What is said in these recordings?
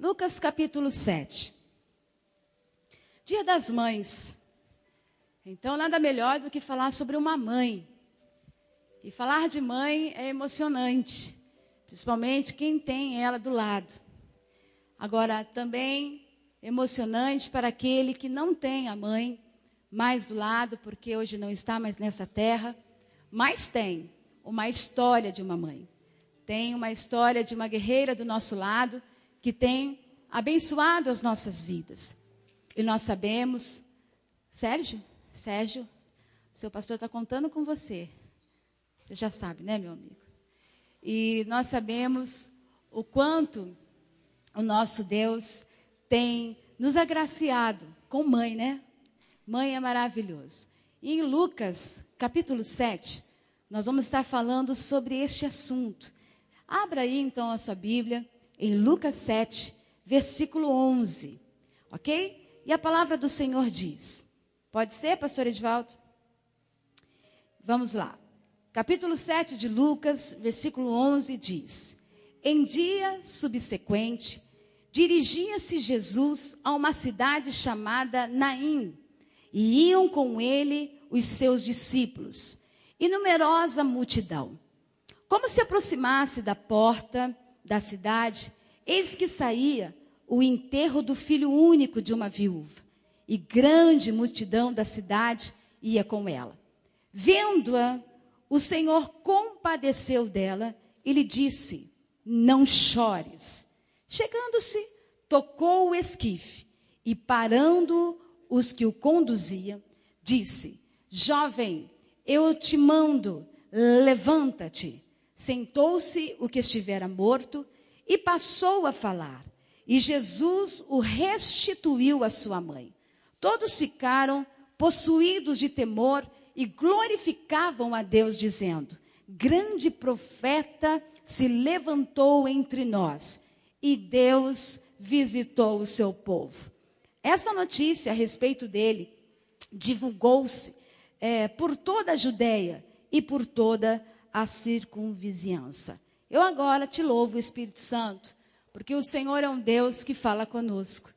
Lucas capítulo 7. Dia das Mães. Então, nada melhor do que falar sobre uma mãe. E falar de mãe é emocionante, principalmente quem tem ela do lado. Agora, também emocionante para aquele que não tem a mãe mais do lado, porque hoje não está mais nessa terra, mas tem uma história de uma mãe. Tem uma história de uma guerreira do nosso lado, que tem abençoado as nossas vidas. E nós sabemos, Sérgio, seu pastor está contando com você. Você já sabe, né, meu amigo? E nós sabemos o quanto o nosso Deus tem nos agraciado com mãe, né? Mãe é maravilhoso. E em Lucas, capítulo 7, nós vamos estar falando sobre este assunto. Abra aí, então, a sua Bíblia, em Lucas 7, versículo 11. Ok? E a palavra do Senhor diz. Pode ser, pastor Edivaldo? Vamos lá. Capítulo 7 de Lucas, versículo 11 diz: Em dia subsequente, dirigia-se Jesus a uma cidade chamada Naim, e iam com ele os seus discípulos, e numerosa multidão. Como se aproximasse da porta da cidade, eis que saía o enterro do filho único de uma viúva, e grande multidão da cidade ia com ela. Vendo-a, o Senhor compadeceu dela e lhe disse: Não chores. Chegando-se, tocou o esquife e, parando os que o conduziam, disse: Jovem, eu te mando, levanta-te. Sentou-se o que estivera morto e passou a falar. E Jesus o restituiu à sua mãe. Todos ficaram possuídos de temor e glorificavam a Deus, dizendo: Grande profeta se levantou entre nós, e Deus visitou o seu povo. Esta notícia a respeito dele divulgou-se por toda a Judéia e por toda a circunvizinhança. Eu agora te louvo, Espírito Santo, porque o Senhor é um Deus que fala conosco.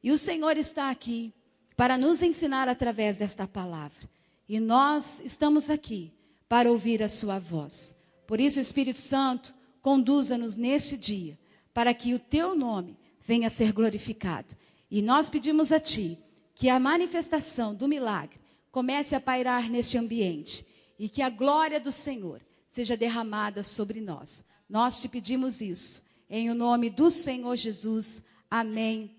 E o Senhor está aqui para nos ensinar através desta palavra. E nós estamos aqui para ouvir a sua voz. Por isso, Espírito Santo, conduza-nos neste dia, para que o teu nome venha a ser glorificado. E nós pedimos a ti que a manifestação do milagre comece a pairar neste ambiente e que a glória do Senhor seja derramada sobre nós. Nós te pedimos isso, em o nome do Senhor Jesus. Amém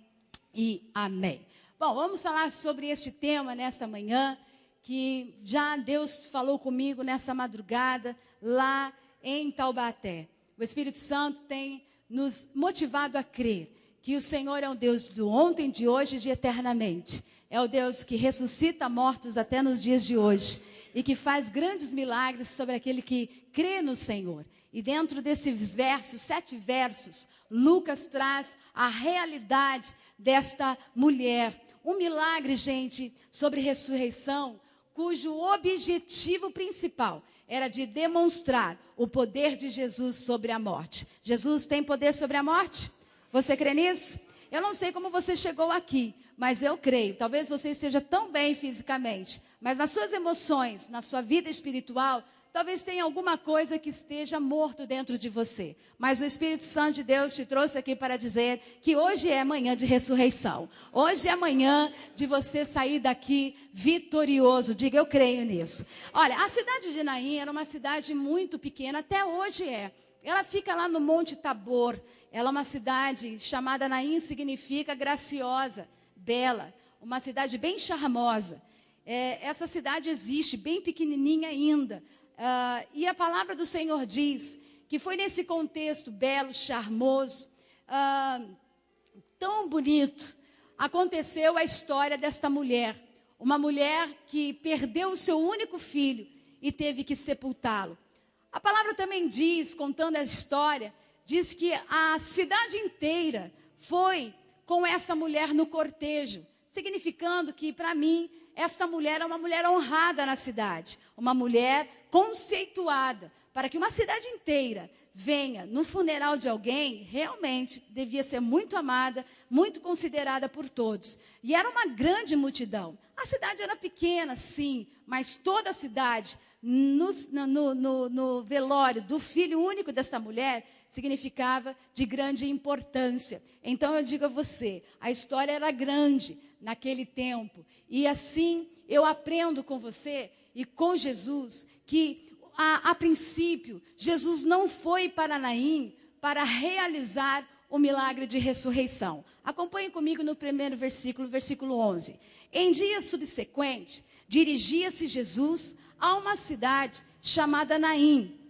e amém. Bom, vamos falar sobre este tema nesta manhã, que já Deus falou comigo nessa madrugada, lá em Taubaté. O Espírito Santo tem nos motivado a crer que o Senhor é o Deus do ontem, de hoje e de eternamente. É o Deus que ressuscita mortos até nos dias de hoje e que faz grandes milagres sobre aquele que crê no Senhor. E dentro desses versos, 7 versos, Lucas traz a realidade desta mulher. Um milagre, gente, sobre ressurreição, cujo objetivo principal era de demonstrar o poder de Jesus sobre a morte. Jesus tem poder sobre a morte? Você crê nisso? Eu não sei como você chegou aqui, mas eu creio. Talvez você esteja tão bem fisicamente, mas nas suas emoções, na sua vida espiritual, talvez tenha alguma coisa que esteja morto dentro de você. Mas o Espírito Santo de Deus te trouxe aqui para dizer que hoje é manhã de ressurreição. Hoje é manhã de você sair daqui vitorioso. Diga, eu creio nisso. Olha, a cidade de Naim era uma cidade muito pequena, até hoje é. Ela fica lá no Monte Tabor. Ela é uma cidade chamada Naim, significa graciosa, bela. Uma cidade bem charmosa. Essa cidade existe, bem pequenininha ainda. E a palavra do Senhor diz que foi nesse contexto belo, charmoso, tão bonito, aconteceu a história desta mulher. Uma mulher que perdeu o seu único filho e teve que sepultá-lo. A palavra também diz, contando a história, diz que a cidade inteira foi com essa mulher no cortejo, significando que, para mim, esta mulher é uma mulher honrada na cidade, uma mulher conceituada, para que uma cidade inteira venha no funeral de alguém, realmente devia ser muito amada, muito considerada por todos. E era uma grande multidão. A cidade era pequena, sim, mas toda a cidade, no velório do filho único desta mulher, significava de grande importância. Então eu digo a você, a história era grande naquele tempo. E assim eu aprendo com você e com Jesus que, a princípio, Jesus não foi para Naim para realizar o milagre de ressurreição. Acompanhe comigo no primeiro versículo, versículo 11. Em dia subsequente, dirigia-se Jesus a uma cidade chamada Naim,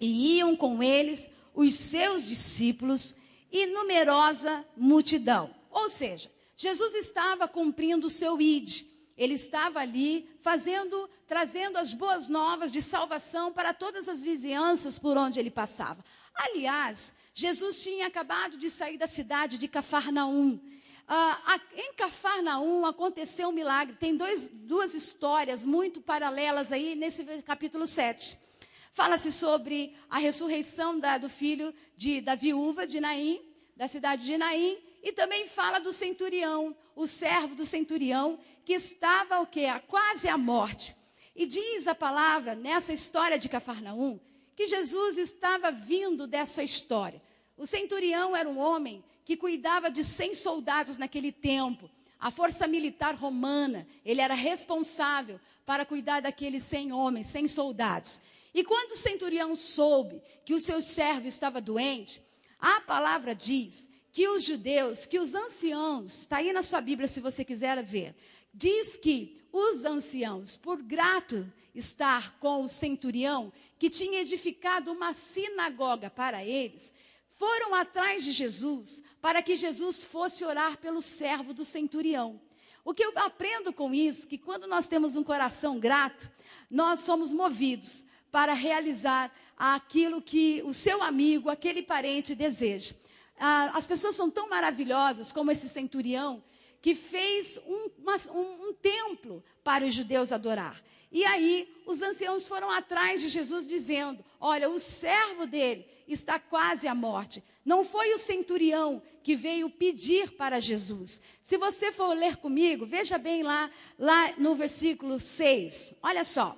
e iam com eles os seus discípulos e numerosa multidão. Ou seja, Jesus estava cumprindo o seu ide. Ele estava ali trazendo as boas novas de salvação para todas as vizinhanças por onde ele passava. Aliás, Jesus tinha acabado de sair da cidade de Cafarnaum. Em Cafarnaum aconteceu um milagre. Tem duas histórias muito paralelas aí nesse capítulo 7. Fala-se sobre a ressurreição do filho da viúva de Naim, da cidade de Naim, e também fala do centurião, o servo do centurião, que estava quase à morte. E diz a palavra, nessa história de Cafarnaum, que Jesus estava vindo dessa história. O centurião era um homem que cuidava de 100 soldados naquele tempo. A força militar romana, ele era responsável para cuidar daqueles 100 homens, 100 soldados. E quando o centurião soube que o seu servo estava doente, a palavra diz que os judeus, que os anciãos, está aí na sua Bíblia se você quiser ver, diz que os anciãos, por grato estar com o centurião, que tinha edificado uma sinagoga para eles, foram atrás de Jesus, para que Jesus fosse orar pelo servo do centurião. O que eu aprendo com isso, que quando nós temos um coração grato, nós somos movidos para realizar aquilo que o seu amigo, aquele parente deseja. As pessoas são tão maravilhosas como esse centurião, que fez um templo para os judeus adorar. E aí, os anciãos foram atrás de Jesus dizendo, olha, o servo dele está quase à morte. Não foi o centurião que veio pedir para Jesus. Se você for ler comigo, veja bem lá no versículo 6, olha só.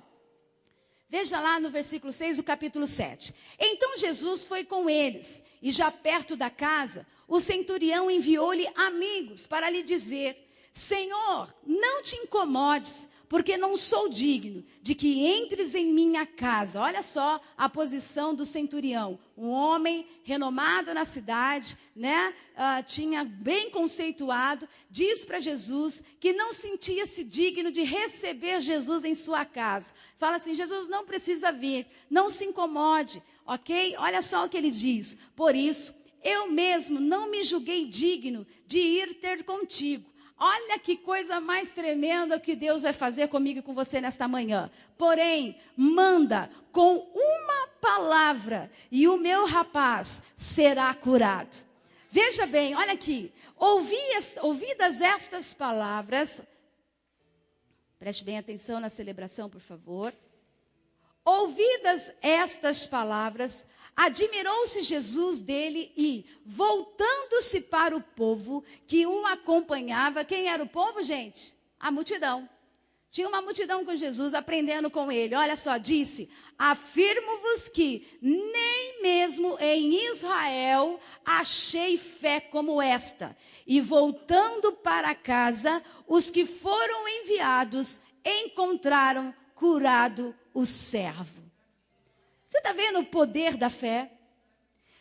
Veja lá no versículo 6 do capítulo 7. Então Jesus foi com eles, e já perto da casa, o centurião enviou-lhe amigos para lhe dizer, Senhor, não te incomodes, porque não sou digno de que entres em minha casa. Olha só a posição do centurião. Um homem renomado na cidade, né? Tinha bem conceituado, diz para Jesus que não sentia-se digno de receber Jesus em sua casa. Fala assim, Jesus não precisa vir, não se incomode, ok? Olha só o que ele diz. Por isso, eu mesmo não me julguei digno de ir ter contigo. Olha que coisa mais tremenda que Deus vai fazer comigo e com você nesta manhã. Porém, manda com uma palavra e o meu rapaz será curado. Veja bem, olha aqui. Ouvidas estas palavras, preste bem atenção na celebração, por favor. Ouvidas estas palavras, admirou-se Jesus dele e, voltando-se para o povo que o acompanhava, quem era o povo, gente? A multidão. Tinha uma multidão com Jesus, aprendendo com ele. Olha só, disse, afirmo-vos que nem mesmo em Israel achei fé como esta. E voltando para casa, os que foram enviados encontraram curado o servo. Você está vendo o poder da fé?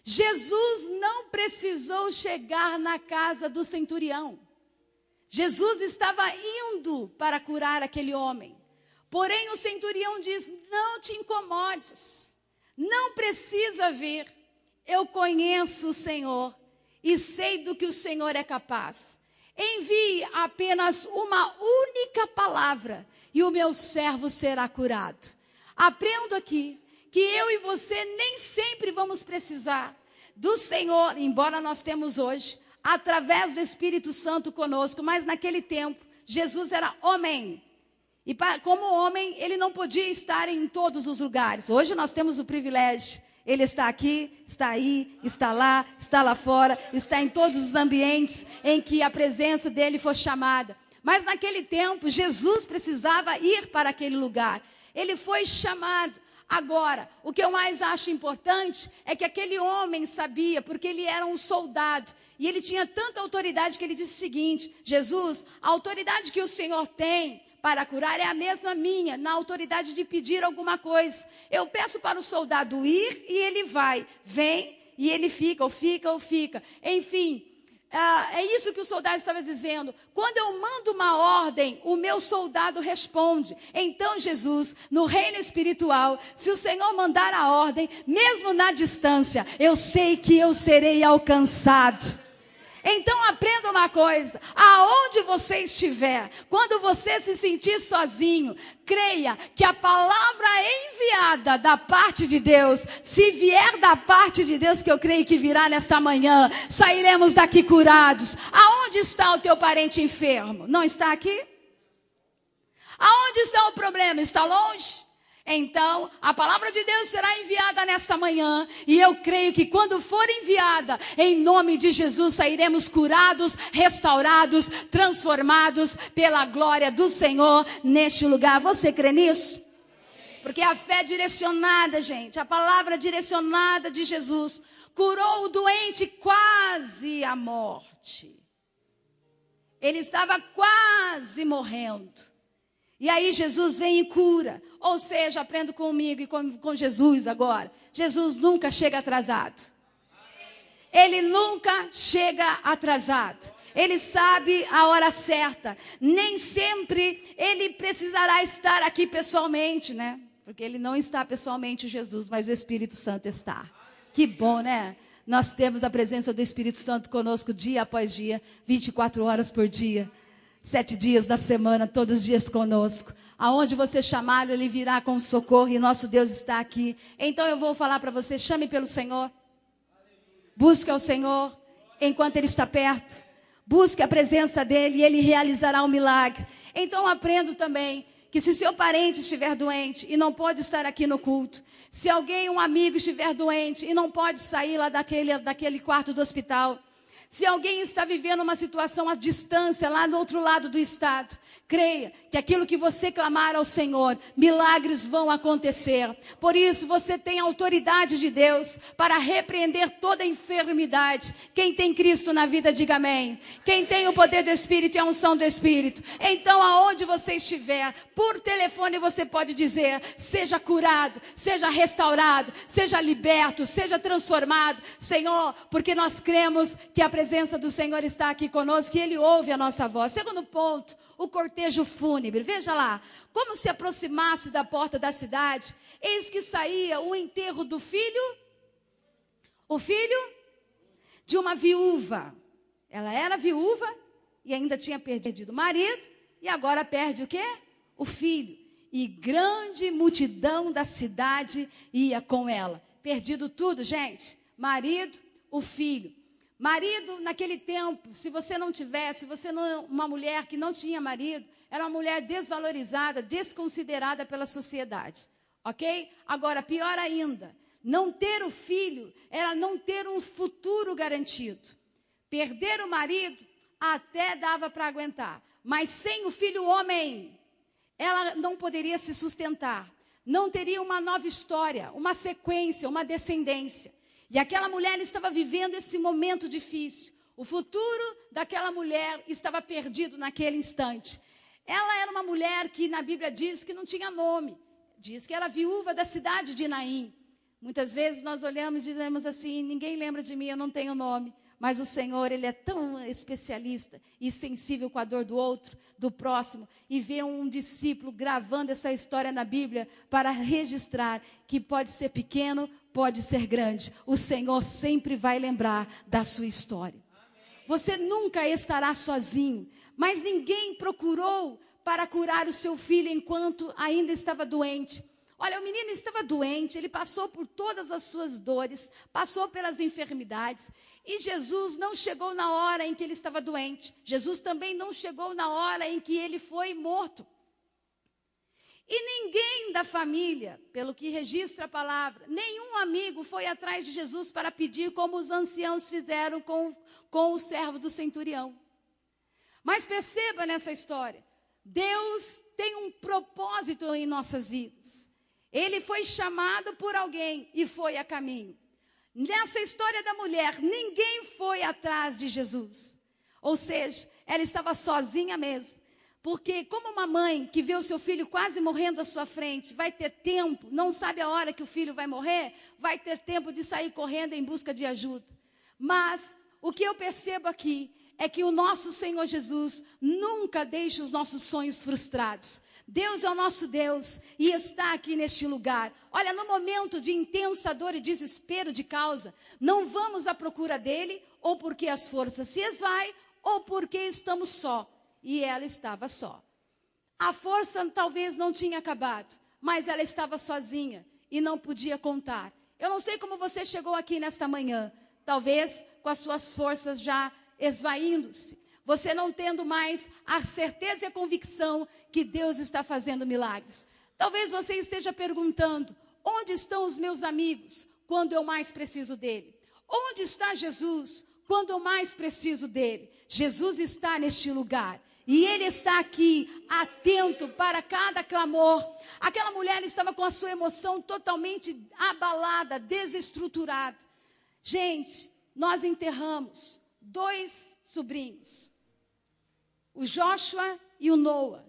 Jesus não precisou chegar na casa do centurião. Jesus estava indo para curar aquele homem. Porém, o centurião diz, não te incomodes, não precisa vir. Eu conheço o Senhor e sei do que o Senhor é capaz. Envie apenas uma única palavra e o meu servo será curado. Aprendo aqui que eu e você nem sempre vamos precisar do Senhor, embora nós temos hoje, através do Espírito Santo conosco, mas naquele tempo, Jesus era homem. E como homem, ele não podia estar em todos os lugares. Hoje nós temos o privilégio. Ele está aqui, está aí, está lá fora, está em todos os ambientes em que a presença dele foi chamada. Mas naquele tempo, Jesus precisava ir para aquele lugar. Ele foi chamado. Agora, o que eu mais acho importante é que aquele homem sabia, porque ele era um soldado. E ele tinha tanta autoridade que ele disse o seguinte: Jesus, a autoridade que o Senhor tem para curar é a mesma minha, na autoridade de pedir alguma coisa. Eu peço para o soldado ir e ele vai. Vem e ele fica, ou fica. Enfim, é isso que o soldado estava dizendo. Quando eu mando uma ordem, o meu soldado responde. Então, Jesus, no reino espiritual, se o Senhor mandar a ordem, mesmo na distância, eu sei que eu serei alcançado. Então aprenda uma coisa: aonde você estiver, quando você se sentir sozinho, creia que a palavra enviada da parte de Deus, se vier da parte de Deus, que eu creio que virá nesta manhã, sairemos daqui curados. Aonde está o teu parente enfermo? Não está aqui? Aonde está o problema? Está longe? Então, a palavra de Deus será enviada nesta manhã, e eu creio que quando for enviada, em nome de Jesus, sairemos curados, restaurados, transformados pela glória do Senhor neste lugar. Você crê nisso? Porque a fé direcionada, gente, a palavra direcionada de Jesus, curou o doente quase à morte. Ele estava quase morrendo. E aí Jesus vem e cura. Ou seja, aprendo comigo e com Jesus agora. Jesus nunca chega atrasado. Ele nunca chega atrasado. Ele sabe a hora certa. Nem sempre ele precisará estar aqui pessoalmente, né? Porque ele não está pessoalmente, Jesus, mas o Espírito Santo está. Que bom, né? Nós temos a presença do Espírito Santo conosco dia após dia, 24 horas por dia. 7 dias da semana, todos os dias conosco. Aonde você chamar, ele virá com socorro, e nosso Deus está aqui. Então eu vou falar para você: chame pelo Senhor. Busque ao Senhor enquanto Ele está perto. Busque a presença dEle e Ele realizará um milagre. Então aprendo também que se seu parente estiver doente e não pode estar aqui no culto, se alguém, um amigo estiver doente e não pode sair lá daquele quarto do hospital, se alguém está vivendo uma situação à distância, lá no outro lado do estado, creia que aquilo que você clamar ao Senhor, milagres vão acontecer. Por isso, você tem a autoridade de Deus para repreender toda enfermidade. Quem tem Cristo na vida, diga amém. Quem tem o poder do Espírito e a unção do Espírito. Então, aonde você estiver, por telefone você pode dizer: seja curado, seja restaurado, seja liberto, seja transformado, Senhor, porque nós cremos que a presença do Senhor está aqui conosco e Ele ouve a nossa voz. Segundo ponto, o cortejo fúnebre. Veja lá, como se aproximasse da porta da cidade, eis que saía o enterro do filho, o filho de uma viúva. Ela era viúva e ainda tinha perdido o marido, e agora perde o quê? O filho. E grande multidão da cidade ia com ela. Perdido tudo, gente. Marido, o filho. Marido, naquele tempo, se você não tivesse, uma mulher que não tinha marido, era uma mulher desvalorizada, desconsiderada pela sociedade, ok? Agora, pior ainda, não ter o filho era não ter um futuro garantido. Perder o marido até dava para aguentar, mas sem o filho homem, ela não poderia se sustentar, não teria uma nova história, uma sequência, uma descendência. E aquela mulher estava vivendo esse momento difícil. O futuro daquela mulher estava perdido naquele instante. Ela era uma mulher que na Bíblia diz que não tinha nome. Diz que era viúva da cidade de Naim. Muitas vezes nós olhamos e dizemos assim: ninguém lembra de mim, eu não tenho nome. Mas o Senhor, Ele é tão especialista e sensível com a dor do outro, do próximo, e vê um discípulo gravando essa história na Bíblia para registrar que pode ser pequeno, pode ser grande. O Senhor sempre vai lembrar da sua história. Você nunca estará sozinho, mas ninguém procurou para curar o seu filho enquanto ainda estava doente. Olha, o menino estava doente, ele passou por todas as suas dores, passou pelas enfermidades, e Jesus não chegou na hora em que ele estava doente. Jesus também não chegou na hora em que ele foi morto. E ninguém da família, pelo que registra a palavra, nenhum amigo foi atrás de Jesus para pedir como os anciãos fizeram com o servo do centurião. Mas perceba nessa história, Deus tem um propósito em nossas vidas. Ele foi chamado por alguém e foi a caminho. Nessa história da mulher, ninguém foi atrás de Jesus. Ou seja, ela estava sozinha mesmo. Porque como uma mãe que vê o seu filho quase morrendo à sua frente, vai ter tempo, não sabe a hora que o filho vai morrer, vai ter tempo de sair correndo em busca de ajuda. Mas o que eu percebo aqui é que o nosso Senhor Jesus nunca deixa os nossos sonhos frustrados. Deus é o nosso Deus e está aqui neste lugar. Olha, no momento de intensa dor e desespero de causa, não vamos à procura dele, ou porque as forças se esvaem, ou porque estamos só. E ela estava só. A força talvez não tinha acabado, mas ela estava sozinha e não podia contar. Eu não sei como você chegou aqui nesta manhã, talvez com as suas forças já esvaindo-se, você não tendo mais a certeza e a convicção que Deus está fazendo milagres. Talvez você esteja perguntando, onde estão os meus amigos quando eu mais preciso dele? Onde está Jesus quando eu mais preciso dele? Jesus está neste lugar. E ele está aqui, atento para cada clamor. Aquela mulher estava com a sua emoção totalmente abalada, desestruturada. Gente, nós enterramos 2 sobrinhos, o Joshua e o Noah.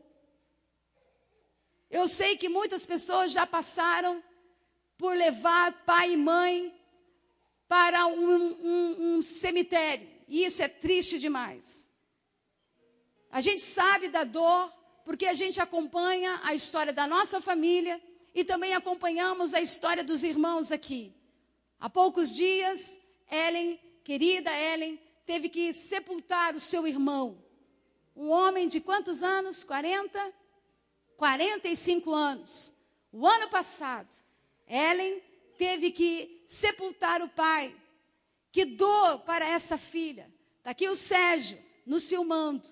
Eu sei que muitas pessoas já passaram por levar pai e mãe para um cemitério. E isso é triste demais. A gente sabe da dor, porque a gente acompanha a história da nossa família e também acompanhamos a história dos irmãos aqui. Há poucos dias, querida Ellen, teve que sepultar o seu irmão. Um homem de quantos anos? 40? 45 anos. O ano passado, Ellen teve que sepultar o pai. Que dor para essa filha. Está aqui o Sérgio, nos filmando.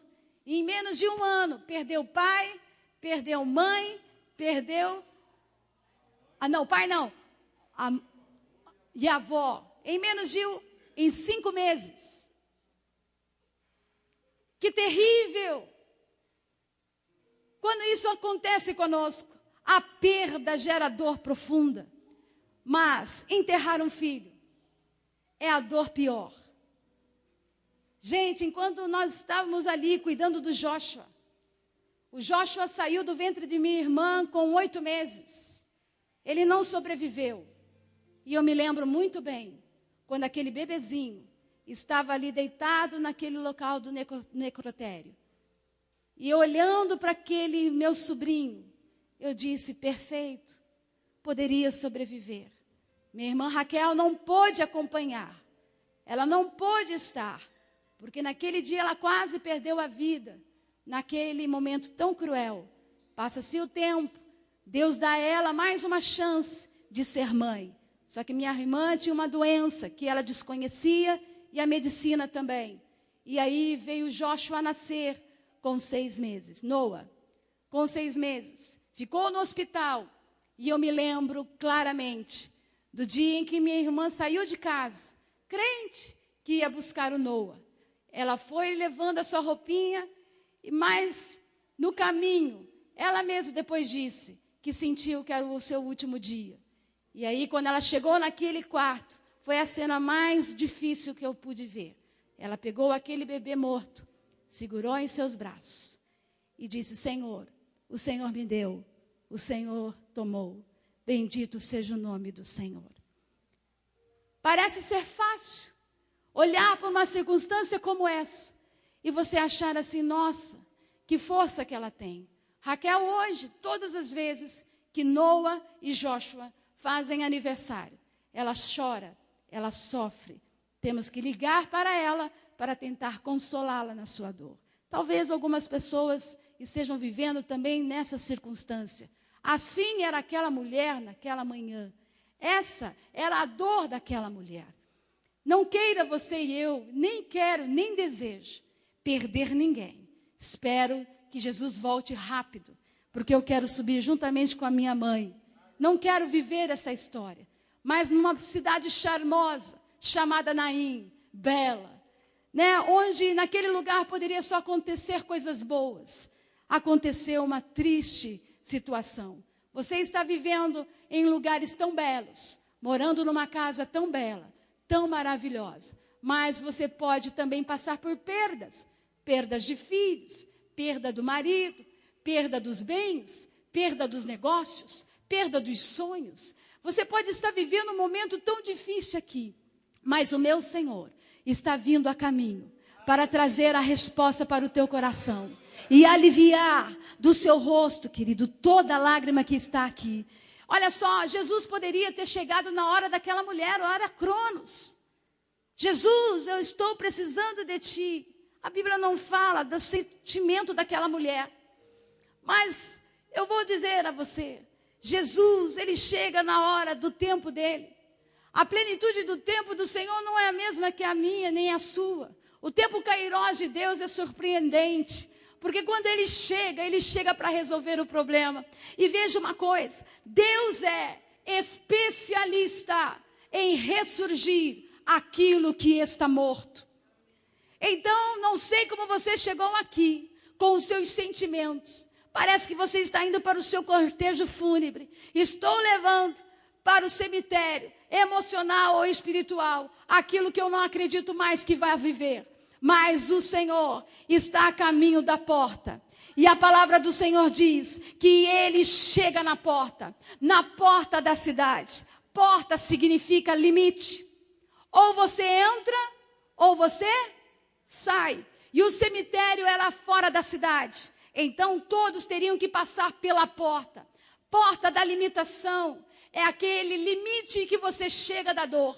E em menos de um ano, perdeu pai, perdeu mãe, perdeu... pai não. E a avó. Em 5 meses. Que terrível! Quando isso acontece conosco, a perda gera dor profunda. Mas enterrar um filho é a dor pior. Gente, enquanto nós estávamos ali cuidando do Joshua, o Joshua saiu do ventre de minha irmã com 8 meses. Ele não sobreviveu. E eu me lembro muito bem, quando aquele bebezinho estava ali deitado naquele local do necrotério. E eu olhando para aquele meu sobrinho, eu disse, perfeito, poderia sobreviver. Minha irmã Raquel não pôde acompanhar. Ela não pôde estar. Porque naquele dia ela quase perdeu a vida, naquele momento tão cruel. Passa-se o tempo, Deus dá a ela mais uma chance de ser mãe. Só que minha irmã tinha uma doença que ela desconhecia e a medicina também. E aí veio Joshua a nascer com 6 meses. Noah, com 6 meses, ficou no hospital. E eu me lembro claramente do dia em que minha irmã saiu de casa, crente que ia buscar o Noah. Ela foi levando a sua roupinha, mas no caminho, ela mesma depois disse que sentiu que era o seu último dia. E aí, quando ela chegou naquele quarto, foi a cena mais difícil que eu pude ver. Ela pegou aquele bebê morto, segurou em seus braços e disse, Senhor, o Senhor me deu, o Senhor tomou. Bendito seja o nome do Senhor. Parece ser fácil olhar para uma circunstância como essa e você achar assim, nossa, que força que ela tem. Raquel hoje, todas as vezes que Noah e Joshua fazem aniversário, ela chora, ela sofre. Temos que ligar para ela para tentar consolá-la na sua dor. Talvez algumas pessoas estejam vivendo também nessa circunstância. Assim era aquela mulher naquela manhã. Essa era a dor daquela mulher. Não queira você e eu, nem quero, nem desejo perder ninguém. Espero que Jesus volte rápido porque eu quero subir juntamente com a minha mãe. Não quero viver essa história, mas numa cidade charmosa, chamada Naim, bela, né? Onde naquele lugar poderia só acontecer coisas boas. Aconteceu uma triste situação. Você está vivendo em lugares tão belos, morando numa casa tão bela, tão maravilhosa, mas você pode também passar por perdas. Perdas de filhos, perda do marido, perda dos bens, perda dos negócios, perda dos sonhos. Você pode estar vivendo um momento tão difícil aqui, mas o meu Senhor está vindo a caminho para trazer a resposta para o teu coração e aliviar do seu rosto, querido, toda a lágrima que está aqui. Olha só, Jesus poderia ter chegado na hora daquela mulher, a hora Cronos. Jesus, eu estou precisando de ti. A Bíblia não fala do sentimento daquela mulher, mas eu vou dizer a você, Jesus, ele chega na hora do tempo dele. A plenitude do tempo do Senhor não é a mesma que a minha, nem a sua. O tempo kairós de Deus é surpreendente, porque quando ele chega para resolver o problema. E veja uma coisa, Deus é especialista em ressurgir aquilo que está morto. Então, não sei como você chegou aqui, com os seus sentimentos. Parece que você está indo para o seu cortejo fúnebre. Estou levando para o cemitério, emocional ou espiritual, aquilo que eu não acredito mais que vai viver. Mas o Senhor está a caminho da porta. E a palavra do Senhor diz que ele chega na porta da cidade. Porta significa limite. Ou você entra, ou você sai. E o cemitério era fora da cidade. Então todos teriam que passar pela porta. Porta da limitação. É aquele limite que você chega da dor.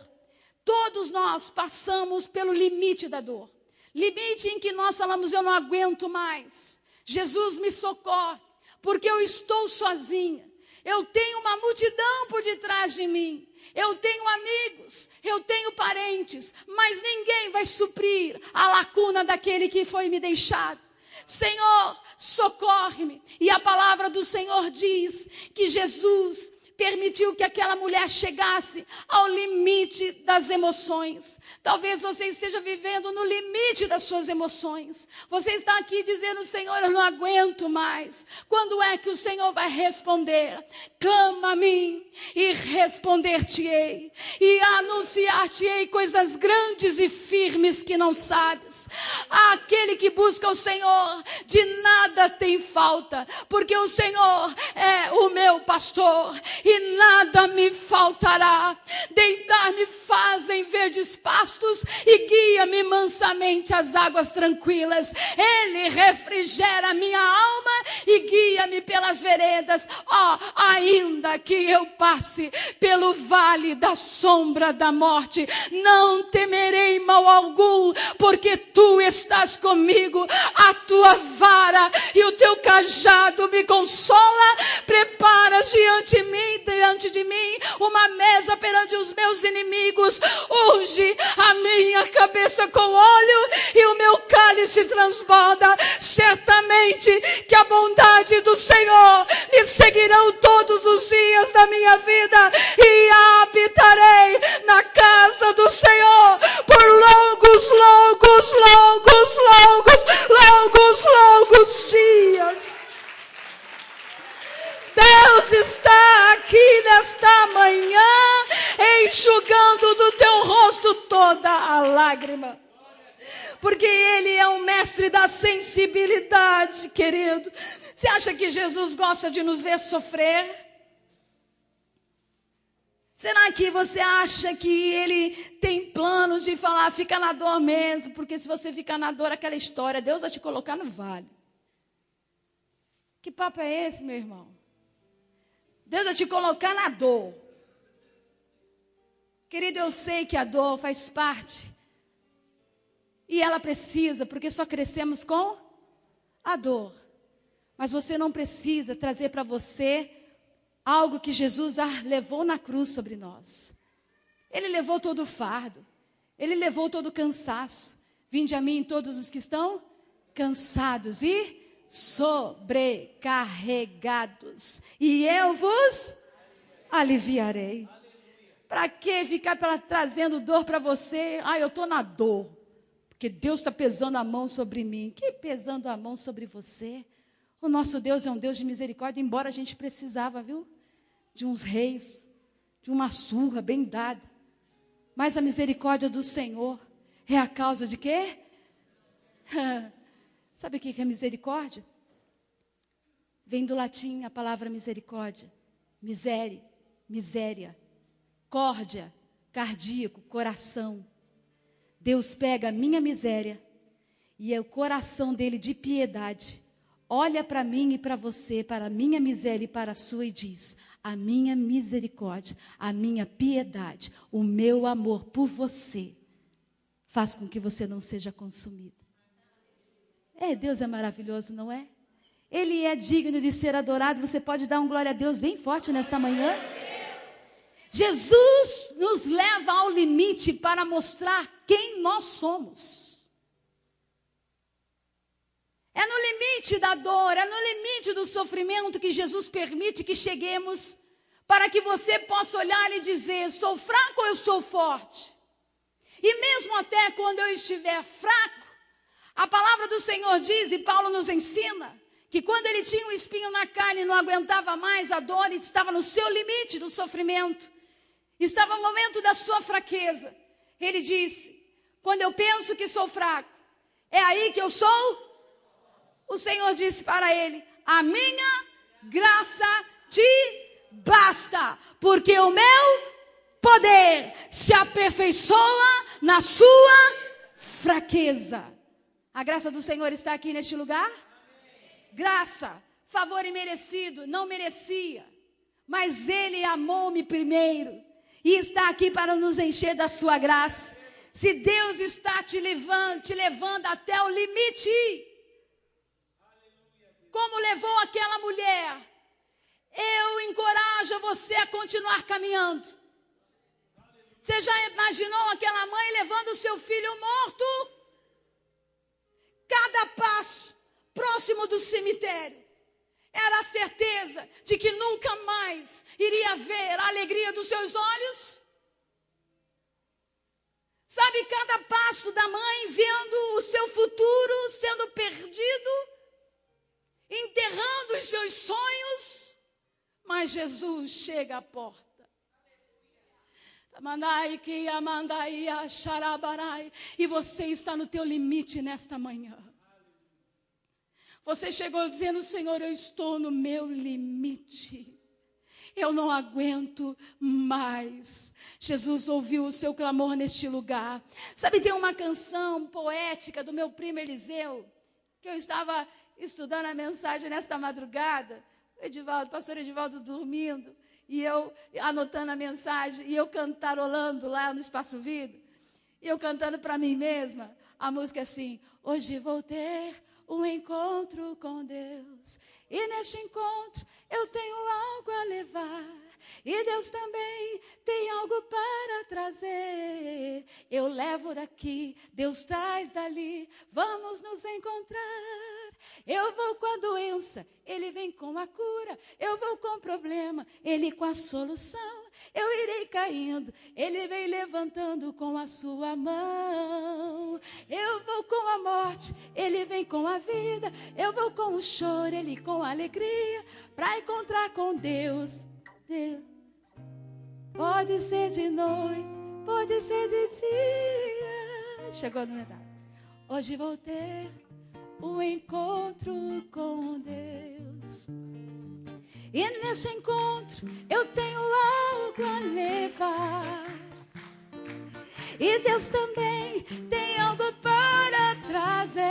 Todos nós passamos pelo limite da dor. Limite em que nós falamos, eu não aguento mais. Jesus me socorre, porque eu estou sozinha. Eu tenho uma multidão por detrás de mim. Eu tenho amigos, eu tenho parentes, mas ninguém vai suprir a lacuna daquele que foi me deixado. Senhor, socorre-me. E a palavra do Senhor diz que Jesus permitiu que aquela mulher chegasse ao limite das emoções. Talvez você esteja vivendo no limite das suas emoções. Você está aqui dizendo, Senhor, eu não aguento mais. Quando é que o Senhor vai responder? Clama a mim e responder-te-ei. E anunciar-te-ei coisas grandes e firmes que não sabes. Aquele que busca o Senhor, de nada tem falta. Porque o Senhor é o meu pastor. E nada me faltará. Deitar-me faz em verdes pastos e guia-me mansamente às águas tranquilas. Ele refrigera a minha alma e guia-me pelas veredas. Ainda que eu passe pelo vale da sombra da morte, não temerei mal algum, porque tu estás comigo. A tua vara e o teu cajado me consola. Preparas diante de mim uma mesa perante os meus inimigos. Unge a minha cabeça com óleo e o meu cálice transborda. Certamente que a bondade do Senhor me seguirão todos os dias da minha vida e habitarei na casa do Senhor por longos dias. Deus está aqui nesta manhã, enxugando do teu rosto toda a lágrima. Porque Ele é o mestre da sensibilidade, querido. Você acha que Jesus gosta de nos ver sofrer? Será que você acha que Ele tem planos de falar, fica na dor mesmo? Porque se você ficar na dor, aquela história, Deus vai te colocar no vale. Que papo é esse, meu irmão? Deus vai te colocar na dor. Querido, eu sei que a dor faz parte. E ela precisa, porque só crescemos com a dor. Mas você não precisa trazer para você algo que Jesus levou na cruz sobre nós. Ele levou todo o fardo. Ele levou todo o cansaço. Vinde a mim todos os que estão cansados e sobrecarregados, e eu vos aliviarei. Para que ficar trazendo dor para você? Eu estou na dor, porque Deus está pesando a mão sobre mim. Que pesando a mão sobre você? O nosso Deus é um Deus de misericórdia, embora a gente precisava, viu? De uns reis, de uma surra bem dada. Mas a misericórdia do Senhor é a causa de quê? Sabe o que é misericórdia? Vem do latim a palavra misericórdia. Miséria. Córdia, cardíaco, coração. Deus pega a minha miséria e é o coração dele de piedade. Olha para mim e para você, para a minha miséria e para a sua e diz: a minha misericórdia, a minha piedade, o meu amor por você faz com que você não seja consumido. Deus é maravilhoso, não é? Ele é digno de ser adorado. Você pode dar um glória a Deus bem forte nesta manhã? Jesus nos leva ao limite para mostrar quem nós somos. É no limite da dor, é no limite do sofrimento que Jesus permite que cheguemos, para que você possa olhar e dizer: sou fraco ou eu sou forte? E mesmo até quando eu estiver fraco, a palavra do Senhor diz, e Paulo nos ensina, que quando ele tinha um espinho na carne e não aguentava mais a dor, e estava no seu limite do sofrimento, estava no momento da sua fraqueza, ele disse: quando eu penso que sou fraco, é aí que eu sou. O Senhor disse para ele: a minha graça te basta, porque o meu poder se aperfeiçoa na sua fraqueza. A graça do Senhor está aqui neste lugar? Graça, favor imerecido, não merecia, mas Ele amou-me primeiro e está aqui para nos encher da sua graça. Se Deus está te levando até o limite, como levou aquela mulher, eu encorajo você a continuar caminhando. Você já imaginou aquela mãe levando o seu filho morto? Cada passo próximo do cemitério era a certeza de que nunca mais iria ver a alegria dos seus olhos. Sabe, cada passo da mãe vendo o seu futuro sendo perdido, enterrando os seus sonhos, mas Jesus chega à porta. E você está no teu limite nesta manhã. Você chegou dizendo: Senhor, eu estou no meu limite. Eu não aguento mais. Jesus ouviu o seu clamor neste lugar. Sabe, tem uma canção poética do meu primo Eliseu, que eu estava estudando a mensagem nesta madrugada. Pastor Edivaldo dormindo, e eu anotando a mensagem, e eu cantarolando lá no Espaço Vida, e eu cantando para mim mesma, a música assim: hoje vou ter um encontro com Deus, e neste encontro eu tenho algo a levar, e Deus também tem algo para trazer. Eu levo daqui, Deus traz dali, vamos nos encontrar. Eu vou com a doença, Ele vem com a cura. Eu vou com o problema, Ele com a solução. Eu irei caindo, Ele vem levantando com a sua mão. Eu vou com a morte, Ele vem com a vida. Eu vou com o choro, Ele com a alegria, para encontrar com Deus. Pode ser de noite, pode ser de dia. Chegou no medalho. Hoje vou ter um encontro com Deus, e nesse encontro eu tenho algo a levar, e Deus também tem algo para trazer.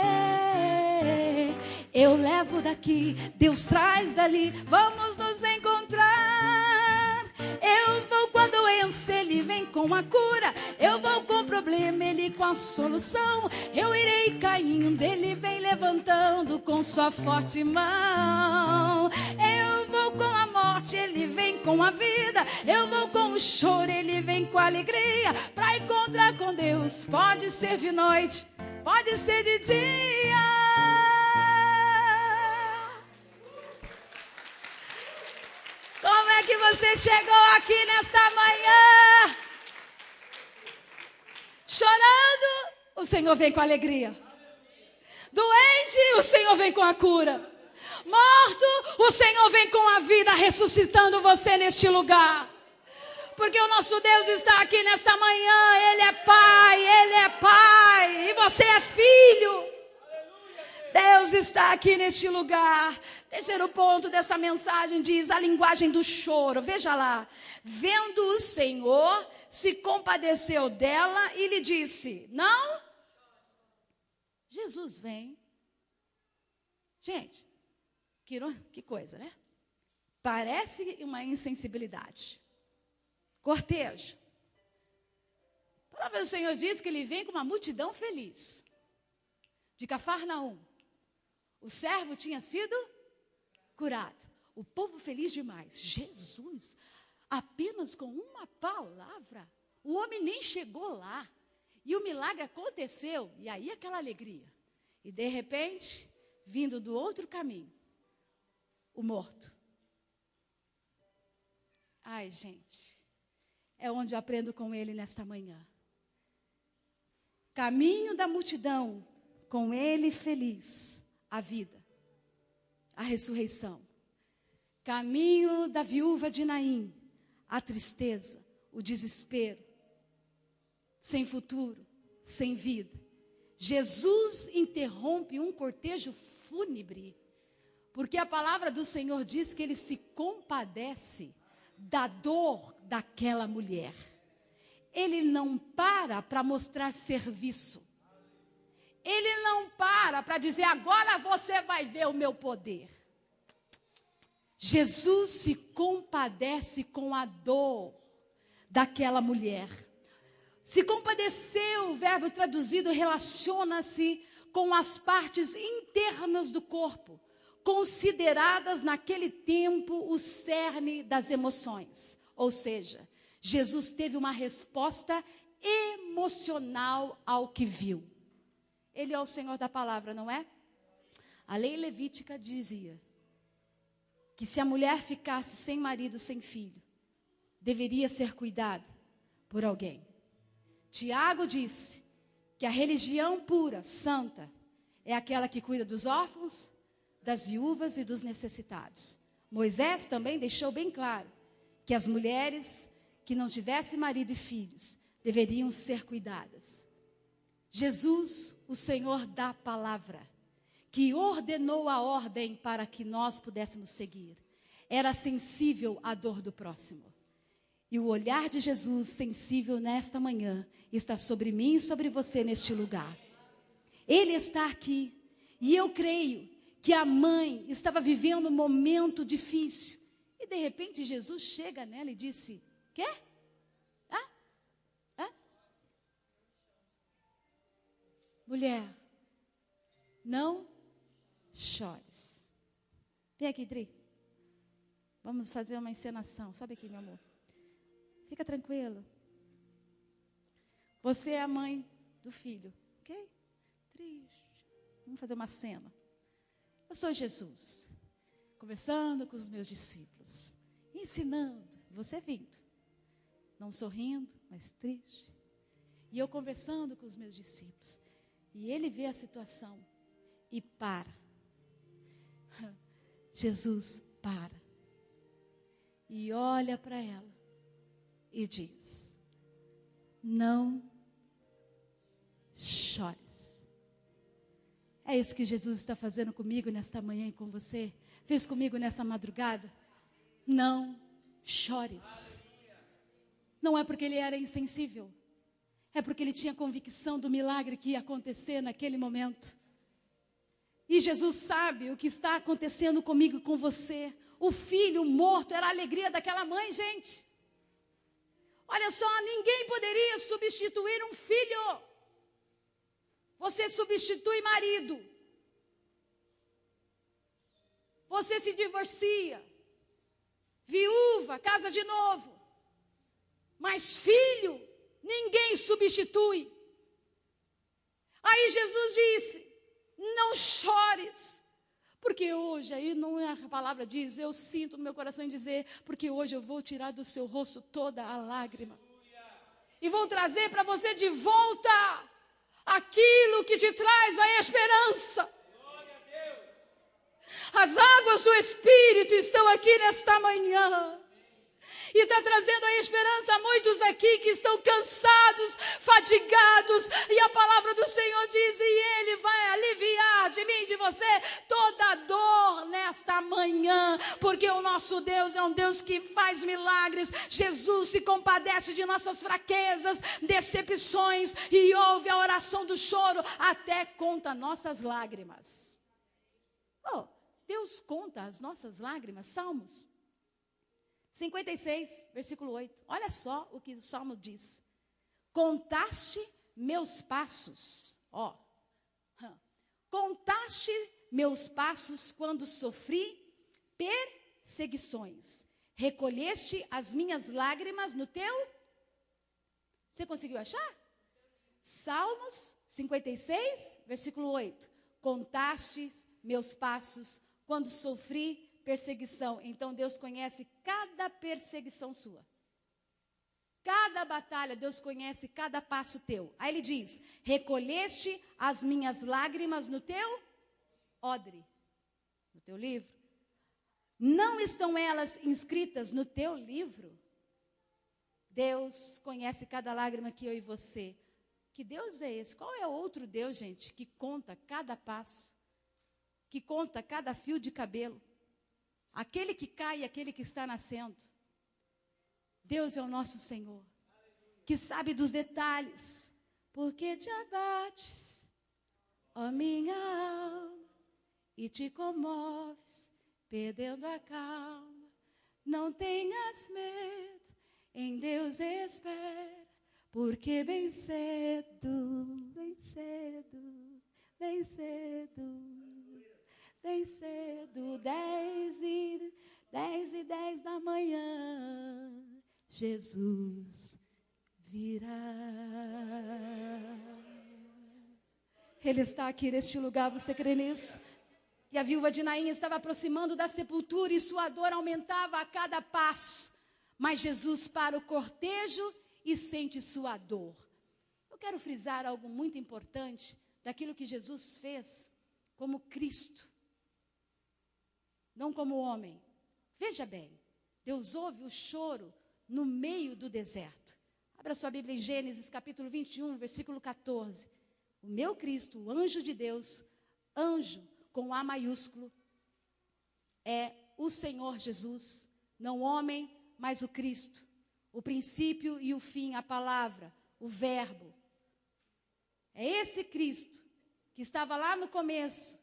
Eu levo daqui, Deus traz dali, vamos nos encontrar. Eu vou com a doença, Ele vem com a cura. Eu vou com o problema, Ele com a solução. Eu irei caindo, Ele vem levantando com sua forte mão. Eu vou com a morte, Ele vem com a vida. Eu vou com o choro, Ele vem com a alegria, para encontrar com Deus. Pode ser de noite, pode ser de dia. você chegou aqui nesta manhã chorando, o Senhor vem com alegria. Doente, o Senhor vem com a cura. Morto, o Senhor vem com a vida, ressuscitando você neste lugar. Porque o nosso Deus está aqui nesta manhã. Ele é Pai, e você é filho. Deus está aqui neste lugar. Terceiro ponto dessa mensagem diz a linguagem do choro. Veja lá. Vendo o Senhor, se compadeceu dela e lhe disse: não? Jesus vem. Gente, que coisa, né? Parece uma insensibilidade. Cortejo. A palavra do Senhor diz que ele vem com uma multidão feliz. De Cafarnaum. O servo tinha sido curado. O povo feliz demais. Jesus, apenas com uma palavra. O homem nem chegou lá. E o milagre aconteceu. E aí aquela alegria. E de repente, vindo do outro caminho, o morto. Ai, gente. É onde eu aprendo com ele nesta manhã. Caminho da multidão, com ele feliz, a vida, a ressurreição. Caminho da viúva de Naim, a tristeza, o desespero, sem futuro, sem vida. Jesus interrompe um cortejo fúnebre, porque a palavra do Senhor diz que ele se compadece da dor daquela mulher. Ele não para mostrar serviço. Ele não para dizer: agora você vai ver o meu poder. Jesus se compadece com a dor daquela mulher. Se compadeceu, o verbo traduzido relaciona-se com as partes internas do corpo, consideradas naquele tempo o cerne das emoções. Ou seja, Jesus teve uma resposta emocional ao que viu. Ele é o Senhor da palavra, não é? A lei levítica dizia que se a mulher ficasse sem marido, sem filho, deveria ser cuidada por alguém. Tiago disse que a religião pura, santa, é aquela que cuida dos órfãos, das viúvas e dos necessitados. Moisés também deixou bem claro que as mulheres que não tivessem marido e filhos deveriam ser cuidadas. Jesus, o Senhor da palavra, que ordenou a ordem para que nós pudéssemos seguir, era sensível à dor do próximo. E o olhar de Jesus, sensível nesta manhã, está sobre mim e sobre você neste lugar. Ele está aqui. E eu creio que a mãe estava vivendo um momento difícil. E de repente Jesus chega nela e disse: quer? Mulher, não chores. Vem aqui, Dri. Vamos fazer uma encenação. Sobe aqui, meu amor. Fica tranquilo. Você é a mãe do filho, ok? Triste. Vamos fazer uma cena. Eu sou Jesus, conversando com os meus discípulos, ensinando, você vindo, não sorrindo, mas triste. E eu conversando com os meus discípulos. E ele vê a situação e para. Jesus para. E olha para ela e diz: não chores. É isso que Jesus está fazendo comigo nesta manhã e com você. Fez comigo nessa madrugada. Não chores. Não é porque ele era insensível. É porque ele tinha convicção do milagre que ia acontecer naquele momento. E Jesus sabe o que está acontecendo comigo e com você. O filho morto era a alegria daquela mãe, gente. Olha só, ninguém poderia substituir um filho. Você substitui marido. Você se divorcia. Viúva, casa de novo. Mas filho, ninguém substitui. Aí Jesus disse: não chores, Porque hoje, aí não é a palavra diz, eu sinto no meu coração dizer, porque hoje eu vou tirar do seu rosto toda a lágrima. E vou trazer para você de volta aquilo que te traz a esperança. As águas do Espírito estão aqui nesta manhã. E está trazendo a esperança a muitos aqui que estão cansados, fatigados. E a palavra do Senhor diz, e Ele vai aliviar de mim e de você toda a dor nesta manhã. Porque o nosso Deus é um Deus que faz milagres. Jesus se compadece de nossas fraquezas, decepções. E ouve a oração do choro, até conta nossas lágrimas. Oh, Deus conta as nossas lágrimas. Salmos 56, versículo 8. Olha só o que o Salmo diz. Contaste meus passos. Ó. Contaste meus passos quando sofri perseguições. Recolheste as minhas lágrimas no teu... Você conseguiu achar? Salmos 56, versículo 8. Contaste meus passos quando sofri perseguição. Então Deus conhece cada perseguição sua. Cada batalha, Deus conhece cada passo teu. Aí ele diz, recolheste as minhas lágrimas no teu odre, no teu livro. Não estão elas inscritas no teu livro? Deus conhece cada lágrima que eu e você. Que Deus é esse? Qual é o outro Deus, gente, que conta cada passo? Que conta cada fio de cabelo? Aquele que cai e aquele que está nascendo. Deus é o nosso Senhor, que sabe dos detalhes. Porque te abates, ó minha alma, e te comoves, perdendo a calma. Não tenhas medo, em Deus espera, porque bem cedo, bem cedo, bem cedo. Bem cedo, 10:10 da manhã, Jesus virá. Ele está aqui neste lugar, você crê nisso? E a viúva de Naim estava aproximando da sepultura e sua dor aumentava a cada passo. Mas Jesus para o cortejo e sente sua dor. Eu quero frisar algo muito importante daquilo que Jesus fez como Cristo. Não como homem. Veja bem, Deus ouve o choro no meio do deserto. Abra sua Bíblia em Gênesis capítulo 21, versículo 14. O meu Cristo, o anjo de Deus, anjo com A maiúsculo, é o Senhor Jesus, não o homem, mas o Cristo. O princípio e o fim, a palavra, o verbo. É esse Cristo que estava lá no começo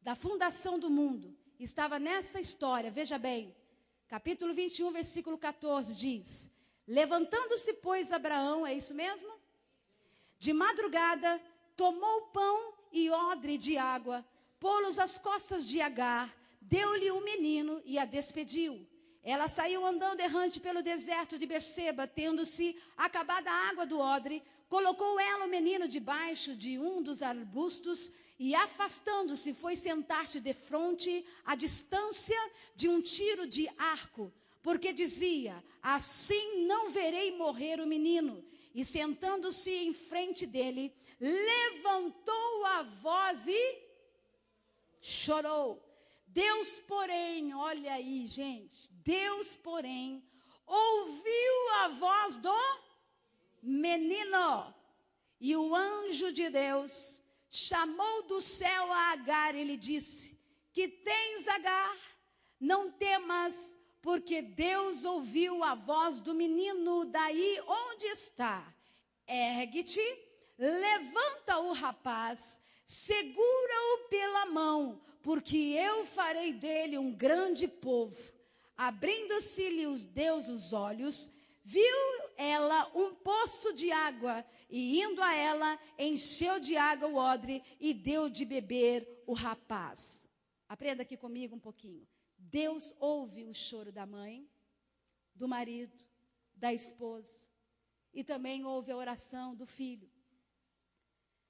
da fundação do mundo. Estava nessa história, veja bem, capítulo 21, versículo 14, diz, levantando-se, pois, Abraão, é isso mesmo? De madrugada, tomou pão e odre de água, pô-los às costas de Agar, deu-lhe o menino e a despediu. Ela saiu andando errante pelo deserto de Berseba, tendo-se acabado a água do odre, colocou ela o menino debaixo de um dos arbustos e, afastando-se, foi sentar-se defronte, à distância de um tiro de arco, porque dizia, assim não verei morrer o menino. E sentando-se em frente dele, levantou a voz e chorou. Deus, porém, olha aí, gente, Deus, porém, ouviu a voz do menino. E o anjo de Deus chamou do céu a Agar e lhe disse, que tens, Agar? Não temas, porque Deus ouviu a voz do menino daí onde está. Ergue-te, levanta o rapaz, segura-o pela mão, porque eu farei dele um grande povo. Abrindo-se-lhe Deus os olhos, viu ela um poço de água, e indo a ela, encheu de água o odre, e deu de beber o rapaz. Aprenda aqui comigo um pouquinho. Deus ouve o choro da mãe, do marido, da esposa, e também ouve a oração do filho.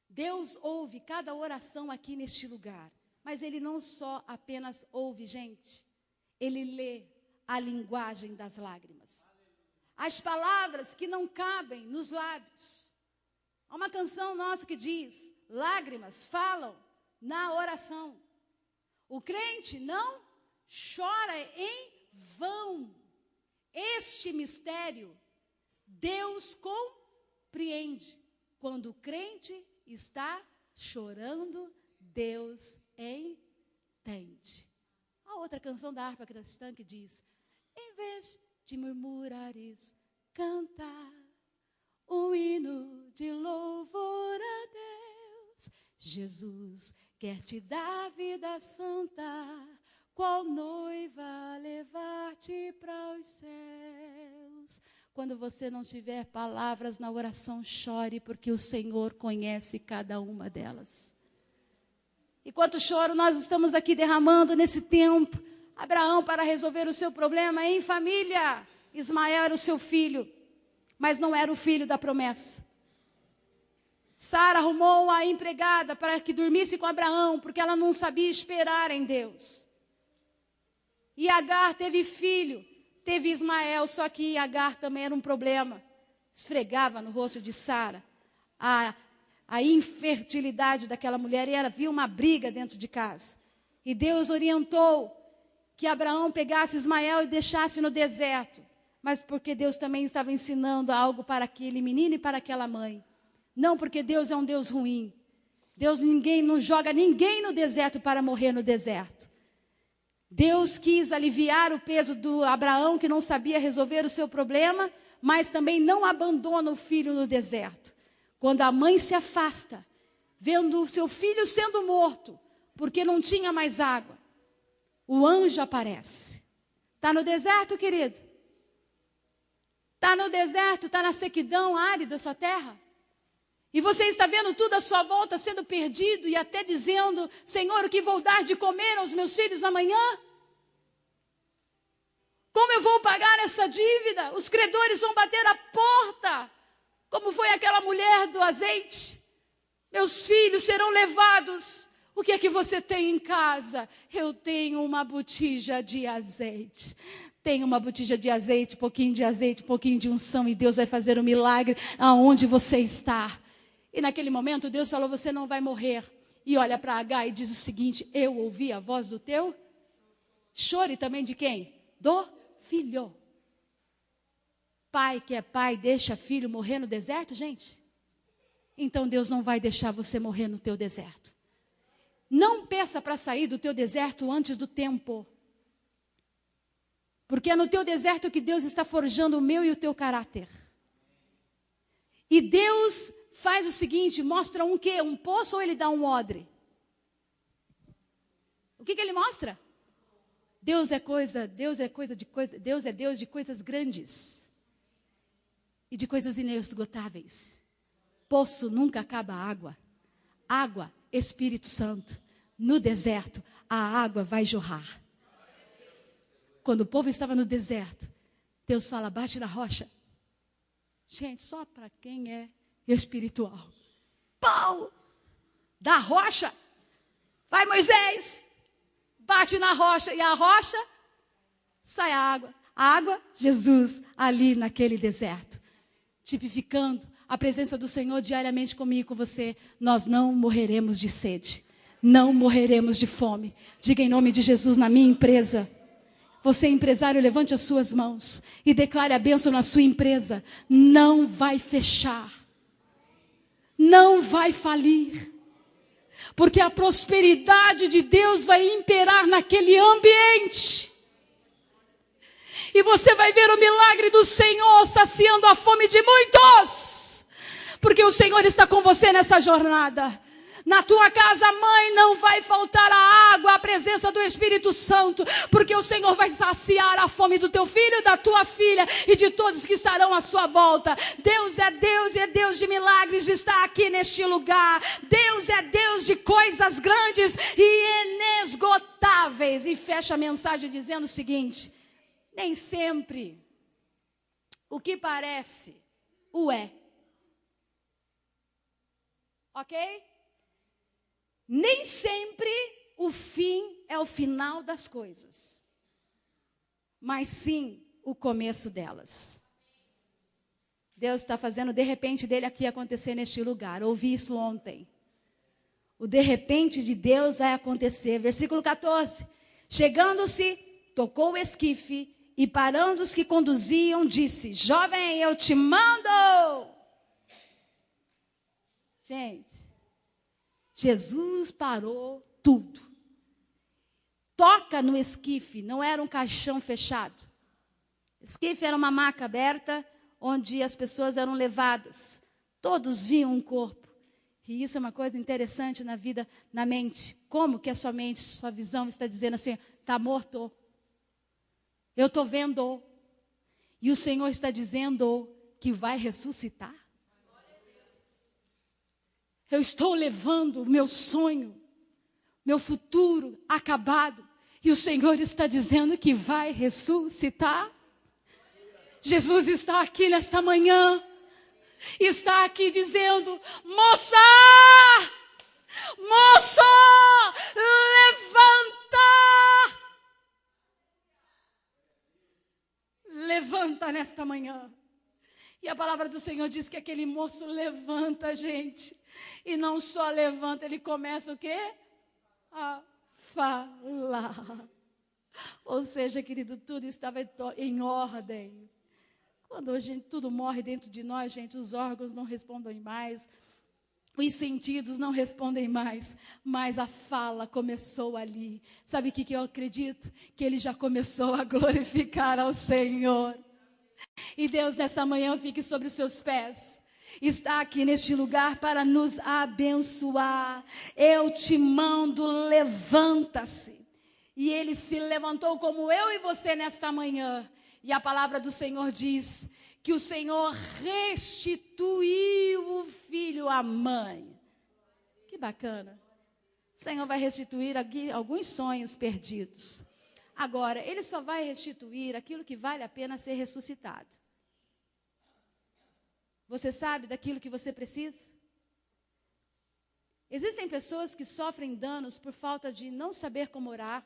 Deus ouve cada oração aqui neste lugar. Mas ele não só apenas ouve, gente. Ele lê a linguagem das lágrimas. As palavras que não cabem nos lábios. Há uma canção nossa que diz: lágrimas falam na oração. O crente não chora em vão. Este mistério Deus compreende. Quando o crente está chorando, Deus entende. A outra canção da harpa cristã que diz: em vez de murmurares, cantar um hino de louvor a Deus. Jesus quer te dar vida santa, qual noiva levar-te para os céus. Quando você não tiver palavras na oração, chore, porque o Senhor conhece cada uma delas. E quanto choro nós estamos aqui derramando nesse tempo. Abraão, para resolver o seu problema em família. Ismael era o seu filho, mas não era o filho da promessa. Sara arrumou a empregada para que dormisse com Abraão, porque ela não sabia esperar em Deus. E Agar teve filho, teve Ismael, só que Agar também era um problema. Esfregava no rosto de Sara a infertilidade daquela mulher, e havia uma briga dentro de casa. E Deus orientou que Abraão pegasse Ismael e deixasse no deserto. Mas porque Deus também estava ensinando algo para aquele menino e para aquela mãe. Não porque Deus é um Deus ruim. Deus não joga ninguém no deserto para morrer no deserto. Deus quis aliviar o peso do Abraão, que não sabia resolver o seu problema, mas também não abandona o filho no deserto. Quando a mãe se afasta, vendo o seu filho sendo morto, porque não tinha mais água, o anjo aparece. Está no deserto, querido? Está no deserto, está na sequidão árida da sua terra? E você está vendo tudo à sua volta sendo perdido e até dizendo: Senhor, o que vou dar de comer aos meus filhos amanhã? Como eu vou pagar essa dívida? Os credores vão bater a porta, como foi aquela mulher do azeite. Meus filhos serão levados. O que é que você tem em casa? Eu tenho uma botija de azeite. Tenho uma botija de azeite, um pouquinho de unção, e Deus vai fazer um milagre aonde você está. E naquele momento Deus falou: você não vai morrer. E olha para Agar e diz o seguinte: eu ouvi a voz do teu choro. E também de quem? Do filho. Pai que é pai deixa filho morrer no deserto, gente? Então Deus não vai deixar você morrer no teu deserto. Não peça para sair do teu deserto antes do tempo. Porque é no teu deserto que Deus está forjando o meu e o teu caráter. E Deus faz o seguinte: mostra um quê? Um poço, ou ele dá um odre? O que ele mostra? Deus é Deus de coisas grandes. E de coisas inesgotáveis. Poço nunca acaba a água. Água, Espírito Santo. No deserto, a água vai jorrar. Quando o povo estava no deserto, Deus fala: bate na rocha. Gente, só para quem é espiritual. Pau! Da rocha. Vai, Moisés. Bate na rocha. E a rocha, sai a água. A água, Jesus, ali naquele deserto. Tipificando a presença do Senhor diariamente comigo e com você. Nós não morreremos de sede. Não morreremos de fome. Diga em nome de Jesus: na minha empresa. Você, empresário, levante as suas mãos e declare a bênção na sua empresa. Não vai fechar. Não vai falir. Porque a prosperidade de Deus vai imperar naquele ambiente. E você vai ver o milagre do Senhor saciando a fome de muitos. Porque o Senhor está com você nessa jornada. Na tua casa, mãe, não vai faltar a água, a presença do Espírito Santo, porque o Senhor vai saciar a fome do teu filho, da tua filha e de todos que estarão à sua volta. Deus é Deus e é Deus de milagres, está aqui neste lugar. Deus é Deus de coisas grandes e inesgotáveis. E fecha a mensagem dizendo o seguinte: nem sempre o que parece o é. Ok? Nem sempre o fim é o final das coisas, mas sim o começo delas. Deus está fazendo de repente dele aqui acontecer neste lugar. Ouvi isso ontem. O de repente de Deus vai acontecer. Versículo 14. Chegando-se, tocou o esquife e parando os que conduziam, disse: jovem, eu te mando. Gente, Jesus parou tudo. Toca no esquife, não era um caixão fechado. Esquife era uma maca aberta, onde as pessoas eram levadas. Todos viam um corpo. E isso é uma coisa interessante na vida, na mente. Como que a sua mente, sua visão está dizendo assim, está morto. Eu estou vendo. E o Senhor está dizendo que vai ressuscitar. Eu estou levando o meu sonho, meu futuro acabado. E o Senhor está dizendo que vai ressuscitar. Jesus está aqui nesta manhã, está aqui dizendo: moça, moço, levanta. Levanta nesta manhã. E a palavra do Senhor diz que aquele moço levanta, gente. E não só levanta, ele começa o quê? A falar. Ou seja, querido, tudo estava em ordem. Quando tudo morre dentro de nós, gente, os órgãos não respondem mais, os sentidos não respondem mais, mas a fala começou ali. Sabe o que eu acredito? Que ele já começou a glorificar ao Senhor. E Deus, nesta manhã, fique sobre os seus pés. Está aqui neste lugar para nos abençoar. Eu te mando, levanta-se. E ele se levantou como eu e você nesta manhã. E a palavra do Senhor diz que o Senhor restituiu o filho à mãe. Que bacana. O Senhor vai restituir aqui alguns sonhos perdidos. Agora, ele só vai restituir aquilo que vale a pena ser ressuscitado. Você sabe daquilo que você precisa? Existem pessoas que sofrem danos por falta de não saber como orar.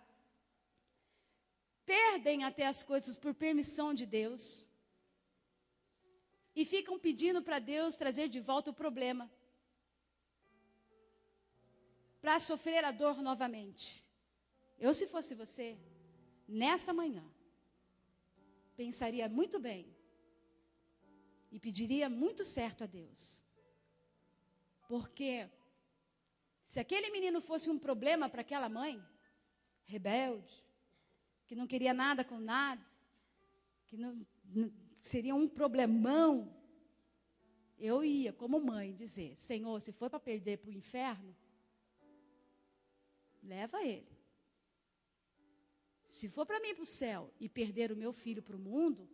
Perdem até as coisas por permissão de Deus. E ficam pedindo para Deus trazer de volta o problema. Para sofrer a dor novamente. Eu, se fosse você, nesta manhã, pensaria muito bem. E pediria muito certo a Deus. Porque se aquele menino fosse um problema para aquela mãe, rebelde, que não queria nada com nada, que não seria um problemão, eu ia, como mãe, dizer: Senhor, se for para perder para o inferno, leva ele. Se for para mim para o céu e perder o meu filho para o mundo,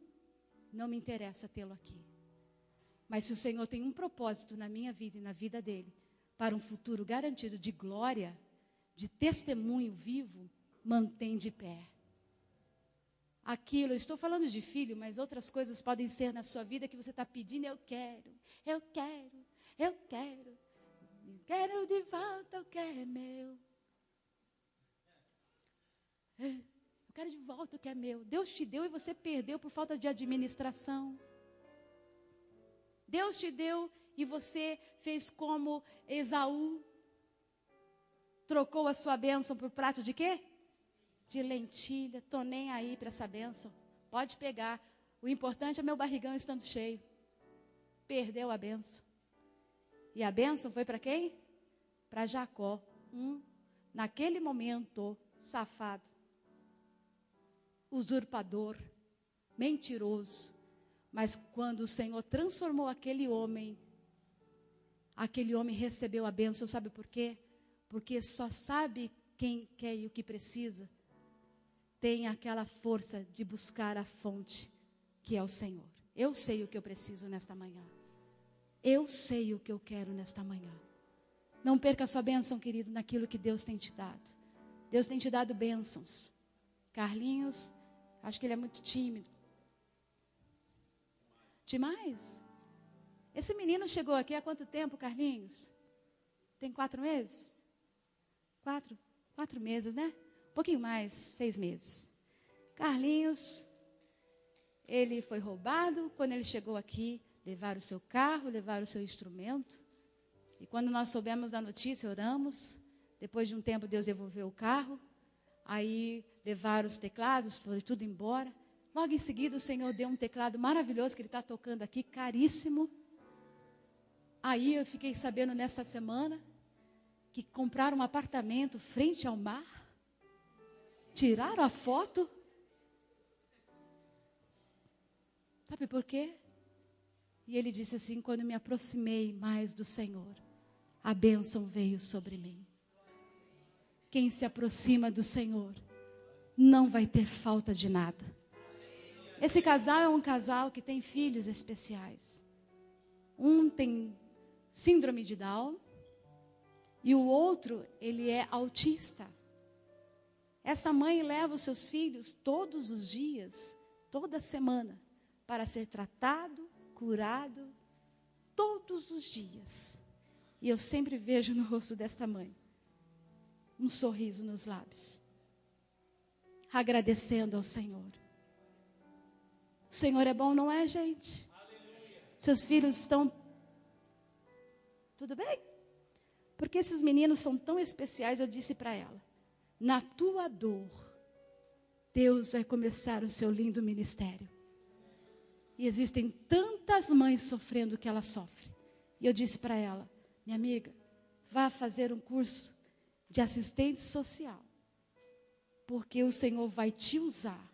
não me interessa tê-lo aqui. Mas se o Senhor tem um propósito na minha vida e na vida dele, para um futuro garantido de glória, de testemunho vivo, mantém de pé. Aquilo, eu estou falando de filho, mas outras coisas podem ser na sua vida que você está pedindo: eu quero, eu quero, eu quero. Quero de volta o que é meu. Eu quero de volta o que é meu. Deus te deu e você perdeu por falta de administração. Deus te deu e você fez como Esaú. Trocou a sua bênção por prato de quê? De lentilha. Estou nem aí para essa bênção. Pode pegar. O importante é meu barrigão estando cheio. Perdeu a bênção. E a bênção foi para quem? Para Jacó. Naquele momento, safado, usurpador, mentiroso. Mas quando o Senhor transformou aquele homem recebeu a bênção. Sabe por quê? Porque só sabe quem quer e o que precisa. Tem aquela força de buscar a fonte, que é o Senhor. Eu sei o que eu preciso nesta manhã. Eu sei o que eu quero nesta manhã. Não perca a sua bênção, querido, naquilo que Deus tem te dado. Deus tem te dado bênçãos. Carlinhos, acho que ele é muito tímido. Demais. Esse menino chegou aqui há quanto tempo, Carlinhos? Tem 4 meses? 4? 4 meses, né? Um pouquinho mais, 6 meses. Carlinhos, ele foi roubado. Quando ele chegou aqui, levaram o seu carro, levaram o seu instrumento. E quando nós soubemos da notícia, oramos. Depois de um tempo, Deus devolveu o carro. Aí levaram os teclados, foi tudo embora. Logo em seguida, o Senhor deu um teclado maravilhoso que ele está tocando aqui, caríssimo. Aí eu fiquei sabendo nesta semana que compraram um apartamento frente ao mar. Tiraram a foto. Sabe por quê? E ele disse assim: quando me aproximei mais do Senhor, a bênção veio sobre mim. Quem se aproxima do Senhor não vai ter falta de nada. Esse casal é um casal que tem filhos especiais. Um tem síndrome de Down e o outro, ele é autista. Essa mãe leva os seus filhos todos os dias, toda semana, para ser tratado, curado, todos os dias. E eu sempre vejo no rosto desta mãe um sorriso nos lábios, agradecendo ao Senhor. O Senhor é bom, não é, gente? Aleluia. Seus filhos estão... Tudo bem? Porque esses meninos são tão especiais, eu disse para ela, na tua dor, Deus vai começar o seu lindo ministério. E existem tantas mães sofrendo o que ela sofre. E eu disse para ela, minha amiga, vá fazer um curso de assistente social. Porque o Senhor vai te usar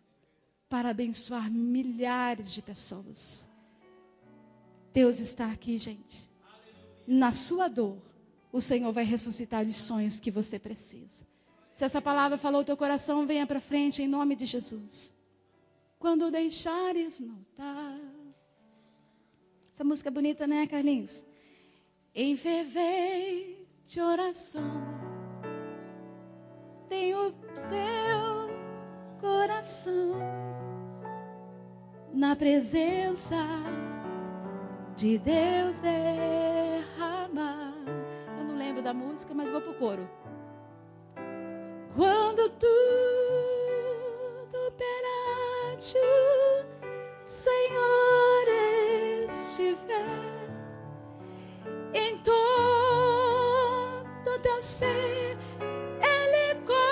para abençoar milhares de pessoas. Deus está aqui, gente. Na sua dor, o Senhor vai ressuscitar os sonhos que você precisa. Se essa palavra falou o teu coração, venha para frente em nome de Jesus. Quando deixares notar. Essa música é bonita, né, Carlinhos? Em fervente oração, tenho teu coração na presença de Deus derramar. Eu não lembro da música, mas vou pro coro. Quando tudo perante o Senhor estiver, em todo teu ser Ele controlar,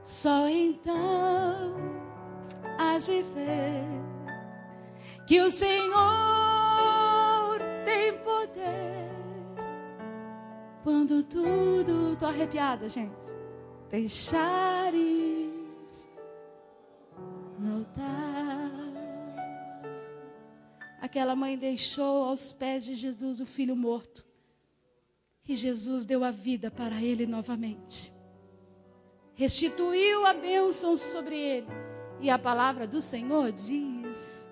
só então hás de ver que o Senhor tem poder. Quando tudo, tô arrepiada, gente, deixares notar. Aquela mãe deixou aos pés de Jesus o filho morto. E Jesus deu a vida para ele novamente. Restituiu a bênção sobre ele. E a palavra do Senhor diz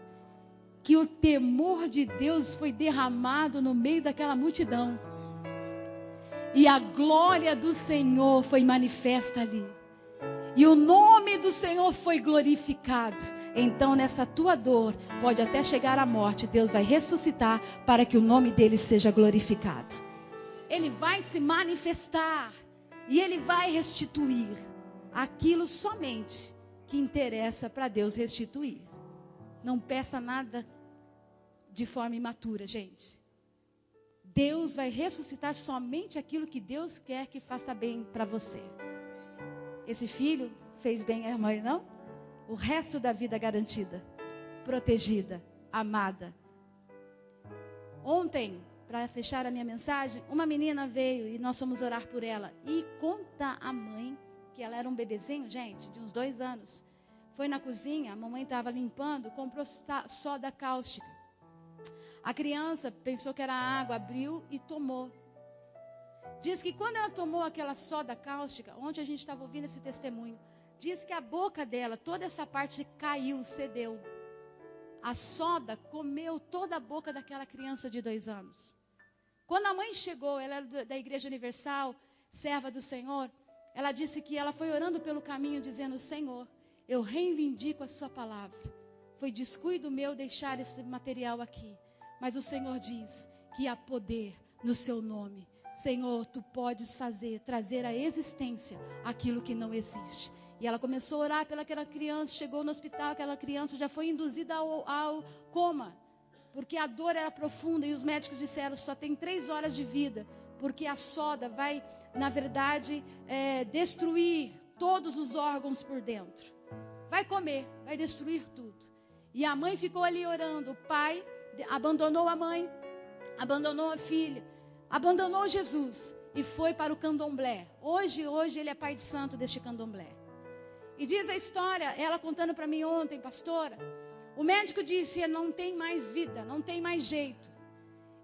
que o temor de Deus foi derramado no meio daquela multidão. E a glória do Senhor foi manifesta ali. E o nome do Senhor foi glorificado. Então nessa tua dor, pode até chegar à morte, Deus vai ressuscitar para que o nome dele seja glorificado. Ele vai se manifestar e ele vai restituir aquilo somente que interessa para Deus restituir. Não peça nada de forma imatura, gente. Deus vai ressuscitar somente aquilo que Deus quer que faça bem para você. Esse filho fez bem à mãe, não? O resto da vida garantida, protegida, amada. Ontem, para fechar a minha mensagem, uma menina veio e nós fomos orar por ela. E conta a mãe, que ela era um bebezinho, gente, de uns 2 anos. Foi na cozinha, a mamãe estava limpando, comprou soda cáustica. A criança pensou que era água, abriu e tomou. Diz que quando ela tomou aquela soda cáustica, ontem a gente estava ouvindo esse testemunho, diz que a boca dela, toda essa parte caiu, cedeu. A soda comeu toda a boca daquela criança de 2 anos. Quando a mãe chegou, ela era da Igreja Universal, serva do Senhor, ela disse que ela foi orando pelo caminho, dizendo: Senhor, eu reivindico a sua palavra. Foi descuido meu deixar esse material aqui. Mas o Senhor diz que há poder no seu nome. Senhor, Tu podes trazer à existência aquilo que não existe. E ela começou a orar pelaquela criança, chegou no hospital, aquela criança já foi induzida ao coma, porque a dor era profunda e os médicos disseram, só tem 3 horas de vida, porque a soda vai, na verdade, destruir todos os órgãos por dentro. Vai comer, vai destruir tudo. E a mãe ficou ali orando, o pai abandonou a mãe, abandonou a filha, abandonou Jesus e foi para o candomblé. Hoje ele é pai de santo deste candomblé. E diz a história, ela contando para mim ontem, pastora, o médico disse, não tem mais vida, não tem mais jeito.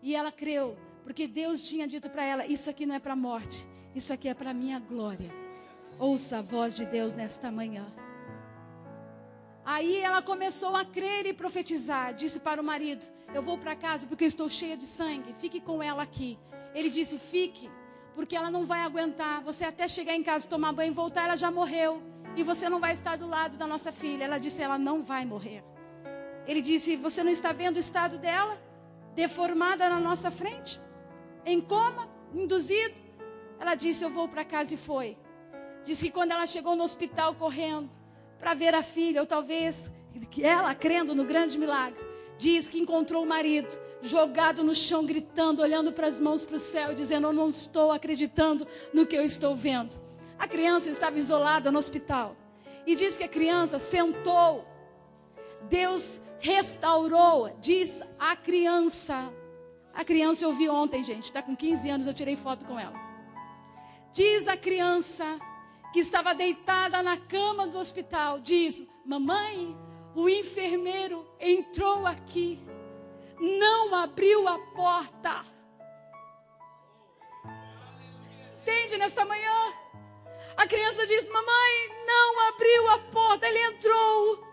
E ela creu, porque Deus tinha dito para ela, isso aqui não é para a morte, isso aqui é para a minha glória. Ouça a voz de Deus nesta manhã. Aí ela começou a crer e profetizar, disse para o marido, eu vou para casa porque eu estou cheia de sangue, fique com ela aqui. Ele disse, fique, porque ela não vai aguentar, você até chegar em casa, tomar banho e voltar, ela já morreu. E você não vai estar do lado da nossa filha. Ela disse, ela não vai morrer. Ele disse, você não está vendo o estado dela? Deformada na nossa frente? Em coma? Induzido? Ela disse, eu vou para casa e foi. Disse que quando ela chegou no hospital correndo para ver a filha, ou talvez ela crendo no grande milagre, diz que encontrou o marido jogado no chão, gritando, olhando para as mãos para o céu, dizendo, eu não estou acreditando no que eu estou vendo. A criança estava isolada no hospital. E diz que a criança sentou. Deus restaurou, diz a criança. A criança eu vi ontem, gente. Está com 15 anos, eu tirei foto com ela. Diz a criança que estava deitada na cama do hospital. Diz, mamãe, o enfermeiro entrou aqui. Não abriu a porta. Entende nesta manhã? A criança disse, mamãe, não abriu a porta, ele entrou.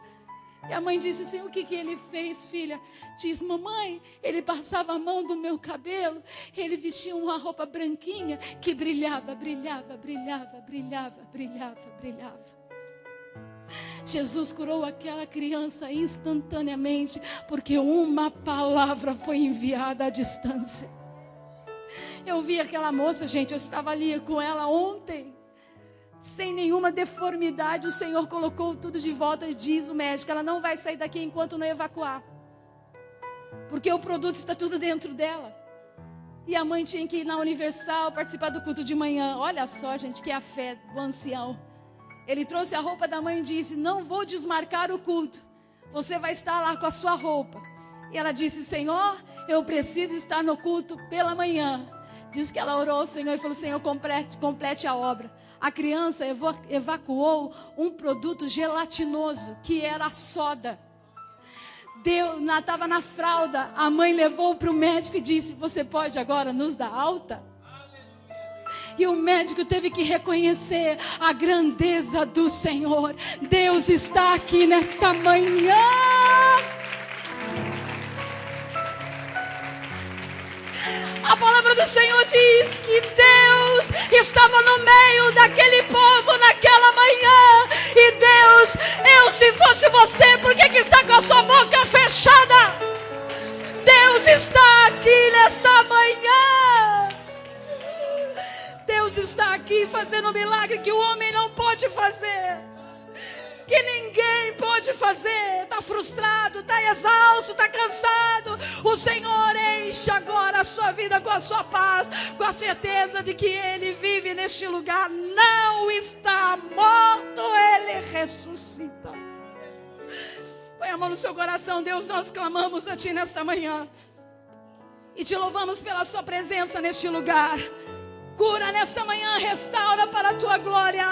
E a mãe disse assim, o que ele fez, filha? Diz, mamãe, ele passava a mão do meu cabelo, ele vestia uma roupa branquinha que brilhava, brilhava, brilhava, brilhava, brilhava, brilhava. Jesus curou aquela criança instantaneamente, porque uma palavra foi enviada à distância. Eu vi aquela moça, gente, eu estava ali com ela ontem. Sem nenhuma deformidade, o Senhor colocou tudo de volta e diz o médico, ela não vai sair daqui enquanto não evacuar. Porque o produto está tudo dentro dela. E a mãe tinha que ir na Universal, participar do culto de manhã. Olha só, gente, que é a fé do ancião. Ele trouxe a roupa da mãe e disse, não vou desmarcar o culto. Você vai estar lá com a sua roupa. E ela disse, Senhor, eu preciso estar no culto pela manhã. Diz que ela orou ao Senhor e falou, Senhor, complete a obra. A criança evacuou um produto gelatinoso, que era a soda. Estava na fralda, a mãe levou para o médico e disse, você pode agora nos dar alta? E o médico teve que reconhecer a grandeza do Senhor. Deus está aqui nesta manhã. A palavra do Senhor diz que Deus estava no meio daquele povo naquela manhã. E Deus, se fosse você, por que está com a sua boca fechada? Deus está aqui nesta manhã. Deus está aqui fazendo um milagre que o homem não pode fazer, que ninguém pode fazer. Está frustrado, está exausto, está cansado. O Senhor enche agora a sua vida com a sua paz, com a certeza de que Ele vive neste lugar, não está morto, Ele ressuscita. Põe a mão no seu coração. Deus, nós clamamos a Ti nesta manhã e Te louvamos pela Sua presença neste lugar. Cura nesta manhã, restaura para a Tua glória.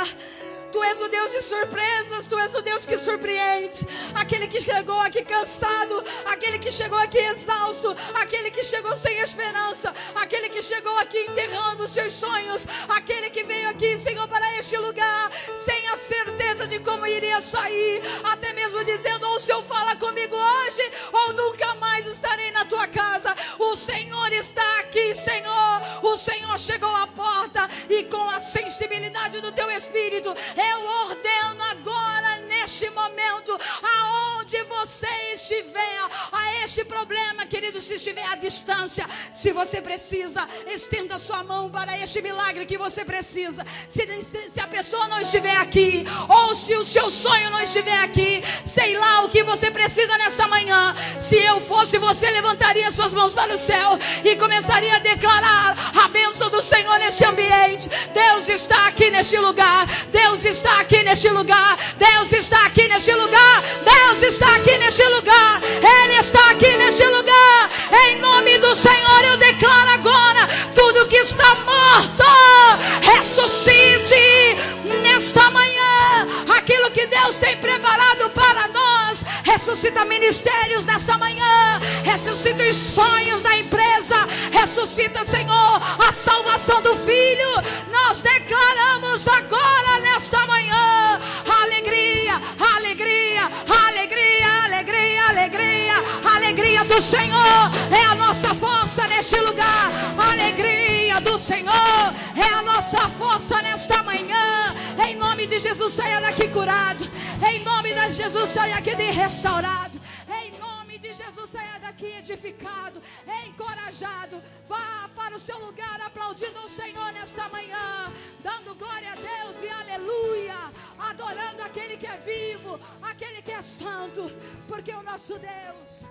Tu és o Deus de surpresas, Tu és o Deus que surpreende. Aquele que chegou aqui cansado, aquele que chegou aqui exausto, aquele que chegou sem esperança, aquele que chegou aqui enterrando os seus sonhos, aquele que veio aqui, Senhor, para este lugar, sem a certeza de como iria sair, até mesmo dizendo, ou o Senhor fala comigo hoje, ou nunca mais estarei na Tua casa. O Senhor está aqui, Senhor. O Senhor chegou à porta e com a sensibilidade do Teu Espírito, eu ordeno agora, neste momento, aonde você você estiver a este problema, querido, se estiver à distância, se você precisa, estenda a sua mão para este milagre que você precisa. Se a pessoa não estiver aqui, ou se o seu sonho não estiver aqui, sei lá o que você precisa nesta manhã. Se eu fosse você, levantaria suas mãos para o céu e começaria a declarar a bênção do Senhor neste ambiente. Deus está aqui neste lugar. Deus está aqui neste lugar. Deus está aqui neste lugar. Deus está aqui neste lugar. Ele está aqui neste lugar. Em nome do Senhor eu declaro agora: tudo que está morto ressuscite nesta manhã. Aquilo que Deus tem preparado para nós, ressuscita ministérios nesta manhã, ressuscita os sonhos da empresa, ressuscita, Senhor, a salvação do filho. Nós declaramos agora nesta manhã alegria, alegria, alegria, alegria, alegria. A alegria do Senhor é a nossa força neste lugar. A alegria do Senhor é a nossa força nesta manhã. Em nome de Jesus, saia daqui curado. Em nome de Jesus, saia daqui restaurado. Em nome de Jesus, saia daqui edificado, encorajado. Vá para o seu lugar aplaudindo o Senhor nesta manhã, dando glória a Deus e aleluia, adorando aquele que é vivo, aquele que é santo, porque o nosso Deus